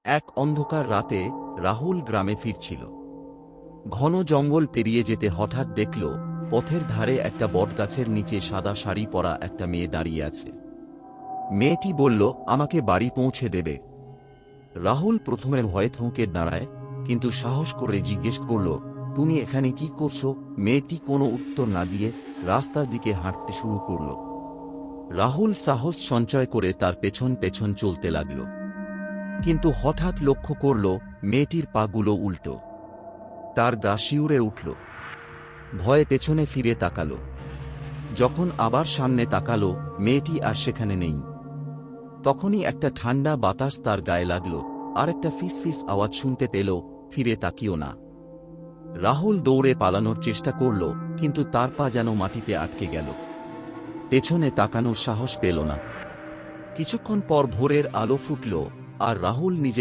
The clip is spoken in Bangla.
এক অন্ধকার রাতে রাহুল গ্রামে ফিরছিল। ঘন জঙ্গল পেরিয়ে যেতে হঠাৎ দেখল পথের ধারে একটা বটগাছের নিচে সাদা শাড়ি পরা একটা মেয়ে দাঁড়িয়ে আছে। মেয়েটি বলল, আমাকে বাড়ি পৌঁছে দেবে। রাহুল প্রথমে ভয়ে থমকে দাঁড়ায়, কিন্তু সাহস করে জিজ্ঞেস করল, তুমি এখানে কি করছো? মেয়েটি কোনো উত্তর না দিয়ে রাস্তার দিকে হাঁটতে শুরু করল। রাহুল সাহস সঞ্চয় করে তার পেছন পেছন চলতে লাগল, কিন্তু হঠাৎ লক্ষ্য করল মেয়েটির পাগুলো উল্টো। তার গা শিউরে উঠল। ভয়ে পেছনে ফিরে তাকালো। যখন আবার সামনে তাকালো, মেয়েটি আর সেখানে নেই। তখনই একটা ঠান্ডা বাতাস তার গায়ে লাগল, আর একটা ফিসফিস আওয়াজ শুনতে পেল, ফিরে তাকিও না। রাহুল দৌড়ে পালানোর চেষ্টা করল, কিন্তু তার পা যেন মাটিতে আটকে গেল। পেছনে তাকানোর সাহস পেল না। কিছুক্ষণ পর ভোরের আলো ফুটল, আর রাহুল নিজে